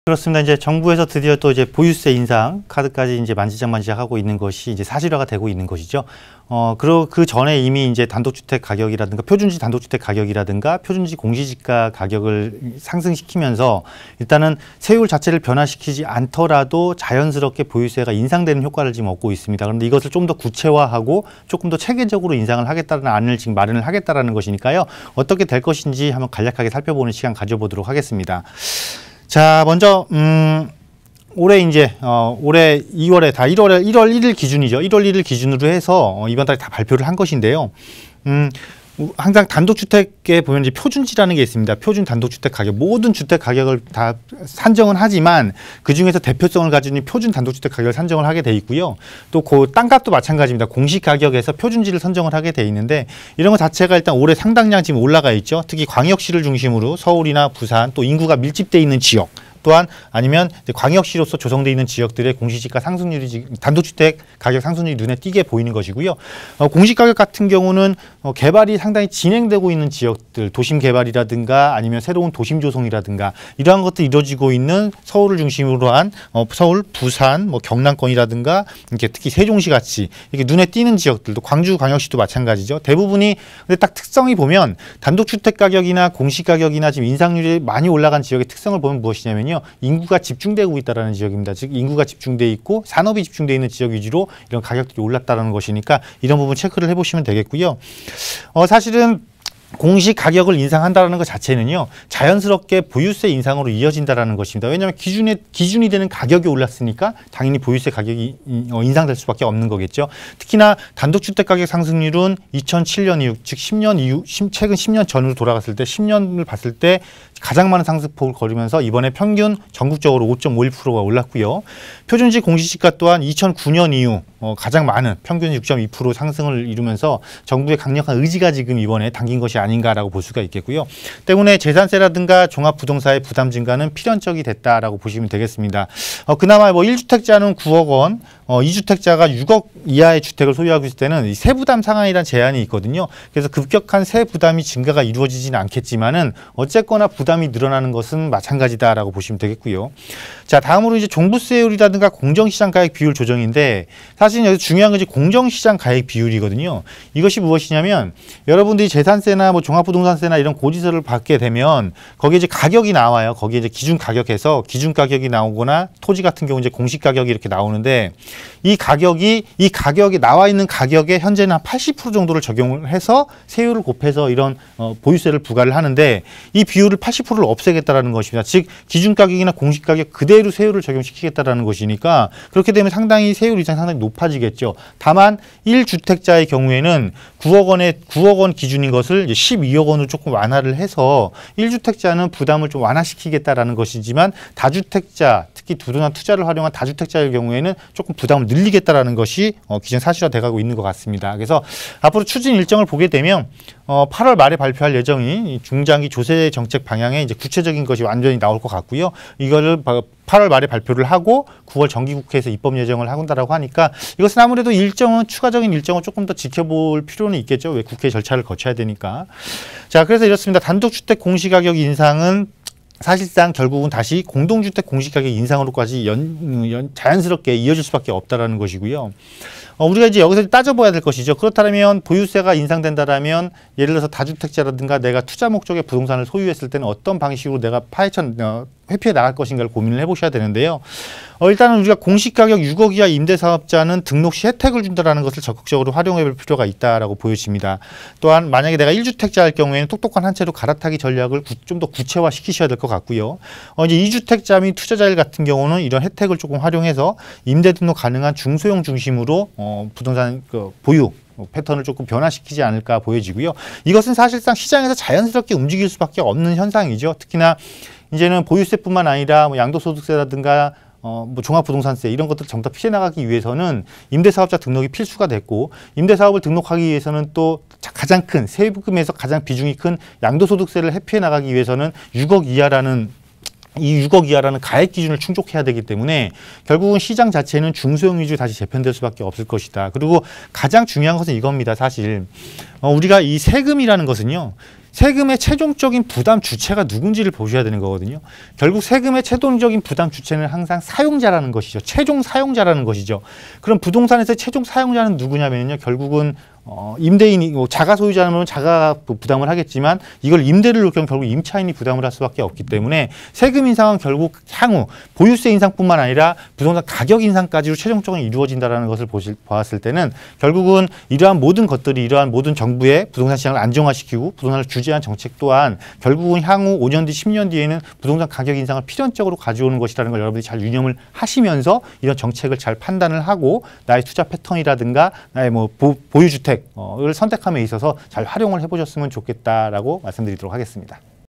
그렇습니다. 이제 정부에서 드디어 또 이제 보유세 인상 카드까지 이제 만지작만지작하고 있는 것이 이제 사실화가 되고 있는 것이죠. 그리고 그 전에 이미 이제 단독주택 가격이라든가 표준지 단독주택 가격이라든가 표준지 공시지가 가격을 상승시키면서 일단은 세율 자체를 변화시키지 않더라도 자연스럽게 보유세가 인상되는 효과를 지금 얻고 있습니다. 그런데 이것을 좀 더 구체화하고 조금 더 체계적으로 인상을 하겠다는 안을 지금 마련을 하겠다라는 것이니까요. 어떻게 될 것인지 한번 간략하게 살펴보는 시간 가져보도록 하겠습니다. 자, 먼저 올해 이제 올해 2월에 다 1월 1일 기준이죠. 1월 1일 기준으로 해서 이번 달에 다 발표를 한 것인데요. 항상 단독주택에 보면 이제 표준지라는 게 있습니다. 표준 단독주택 가격, 모든 주택 가격을 다 산정은 하지만 그 중에서 대표성을 가지는 표준 단독주택 가격을 산정을 하게 돼 있고요. 또 그 땅값도 마찬가지입니다. 공시 가격에서 표준지를 선정을 하게 돼 있는데 이런 것 자체가 일단 올해 상당량 지금 올라가 있죠. 특히 광역시를 중심으로 서울이나 부산 또 인구가 밀집돼 있는 지역. 또한 아니면 광역시로서 조성되어 있는 지역들의 공시지가 상승률이 단독주택 가격 상승률이 눈에 띄게 보이는 것이고요. 공시가격 같은 경우는 개발이 상당히 진행되고 있는 지역들, 도심 개발이라든가 아니면 새로운 도심 조성이라든가 이러한 것들이 이루어지고 있는 서울을 중심으로 한 서울, 부산, 뭐 경남권이라든가 이렇게 특히 세종시 같이 이렇게 눈에 띄는 지역들도 광주 광역시도 마찬가지죠. 대부분이 근데 딱 특성이 보면 단독주택 가격이나 공시가격이나 지금 인상률이 많이 올라간 지역의 특성을 보면 무엇이냐면요. 인구가 집중되고 있다는 지역입니다. 즉 인구가 집중돼 있고 산업이 집중돼 있는 지역 위주로 이런 가격들이 올랐다는 것이니까 이런 부분 체크를 해보시면 되겠고요. 사실은 공시 가격을 인상한다는 것 자체는요, 자연스럽게 보유세 인상으로 이어진다는 것입니다. 왜냐하면 기준이 되는 가격이 올랐으니까 당연히 보유세 가격이 인상될 수밖에 없는 거겠죠. 특히나 단독주택 가격 상승률은 2007년 이후, 즉 10년 이후, 최근 10년 전으로 돌아갔을 때 10년을 봤을 때 가장 많은 상승폭을 거리면서 이번에 평균 전국적으로 5.51%가 올랐고요. 표준지 공시지가 또한 2009년 이후 가장 많은 평균 6.2% 상승을 이루면서 정부의 강력한 의지가 지금 이번에 담긴 것이 아닌가라고 볼 수가 있겠고요. 때문에 재산세라든가 종합부동산의 부담 증가는 필연적이 됐다라고 보시면 되겠습니다. 그나마 뭐 1주택자는 9억 원, 2주택자가 6억 이하의 주택을 소유하고 있을 때는 이 세부담 상한이라는 제한이 있거든요. 그래서 급격한 세부담이 증가가 이루어지지는 않겠지만은 어쨌거나 부담이 늘어나는 것은 마찬가지다라고 보시면 되겠고요. 자, 다음으로 이제 종부세율이라든가 공정시장 가액 비율 조정인데 사실 여기서 중요한 건 이제 공정시장 가액 비율이거든요. 이것이 무엇이냐면 여러분들이 재산세나 뭐 종합부동산세나 이런 고지서를 받게 되면 거기에 이제 가격이 나와요. 거기에 이제 기준 가격에서 기준 가격이 나오거나 토지 같은 경우 이제 공시 가격이 이렇게 나오는데 이 가격에 나와 있는 가격에 현재는 한 80% 정도를 적용을 해서 세율을 곱해서 이런 보유세를 부과를 하는데 이 비율을 80%를 없애겠다라는 것입니다. 즉 기준 가격이나 공시 가격 그대로 세율을 적용시키겠다라는 것이니까 그렇게 되면 상당히 세율 이상 상당히 높아지겠죠. 다만 1주택자의 경우에는 9억 원 기준인 것을 이제 12억 원으로 조금 완화를 해서 1주택자는 부담을 좀 완화시키겠다라는 것이지만 다주택자, 특히 부동산 투자를 활용한 다주택자의 경우에는 조금 부담을 늘리겠다라는 것이 기존 사실화돼 가고 있는 것 같습니다. 그래서 앞으로 추진 일정을 보게 되면 8월 말에 발표할 예정인 중장기 조세 정책 방향에 이제 구체적인 것이 완전히 나올 것 같고요. 이거를 8월 말에 발표를 하고 9월 정기국회에서 입법 예정을 한다라고 하니까 이것은 아무래도 추가적인 일정을 조금 더 지켜볼 필요는 있겠죠. 왜 국회 절차를 거쳐야 되니까. 자, 그래서 이렇습니다. 단독주택 공시가격 인상은 사실상 결국은 다시 공동주택 공시가격 인상으로까지 자연스럽게 이어질 수밖에 없다라는 것이고요. 우리가 이제 여기서 따져봐야 될 것이죠. 그렇다면 보유세가 인상된다라면 예를 들어서 다주택자라든가 내가 투자 목적의 부동산을 소유했을 때는 어떤 방식으로 내가 회피해 나갈 것인가를 고민을 해보셔야 되는데요. 일단은 우리가 공시가격 6억 이하 임대사업자는 등록 시 혜택을 준다는 것을 적극적으로 활용해 볼 필요가 있다라고 보여집니다. 또한 만약에 내가 1주택자일 경우에는 똑똑한 한 채로 갈아타기 전략을 좀 더 구체화시키셔야 될 것 같고요. 이제 2주택자 및 투자자일 같은 경우는 이런 혜택을 조금 활용해서 임대 등록 가능한 중소형 중심으로 부동산 보유 패턴을 조금 변화시키지 않을까 보여지고요. 이것은 사실상 시장에서 자연스럽게 움직일 수밖에 없는 현상이죠. 특히나 이제는 보유세뿐만 아니라 뭐 양도소득세라든가 뭐 종합부동산세 이런 것들을 전부 다 피해 나가기 위해서는 임대사업자 등록이 필수가 됐고 임대사업을 등록하기 위해서는 또 가장 큰 세금에서 가장 비중이 큰 양도소득세를 회피해 나가기 위해서는 6억 이하라는 가액 기준을 충족해야 되기 때문에 결국은 시장 자체는 중소형 위주로 다시 재편될 수밖에 없을 것이다. 그리고 가장 중요한 것은 이겁니다. 사실 우리가 이 세금이라는 것은요. 세금의 최종적인 부담 주체가 누군지를 보셔야 되는 거거든요. 결국 세금의 최종적인 부담 주체는 항상 사용자라는 것이죠. 최종 사용자라는 것이죠. 그럼 부동산에서 최종 사용자는 누구냐면요. 결국은 임대인이 자가 소유자면 자가 부담을 하겠지만 이걸 임대를 놓으면 결국 임차인이 부담을 할 수밖에 없기 때문에 세금 인상은 결국 향후 보유세 인상뿐만 아니라 부동산 가격 인상까지로 최종적으로 이루어진다는 것을 보았을 때는 결국은 이러한 모든 것들이 이러한 모든 정부의 부동산 시장을 안정화시키고 부동산을 규제한 정책 또한 결국은 향후 5년 뒤 10년 뒤에는 부동산 가격 인상을 필연적으로 가져오는 것이라는 걸 여러분들이 잘 유념을 하시면서 이런 정책을 잘 판단을 하고 나의 투자 패턴이라든가 나의 보유주택 을 선택함에 있어서 잘 활용을 해보셨으면 좋겠다라고 말씀드리도록 하겠습니다.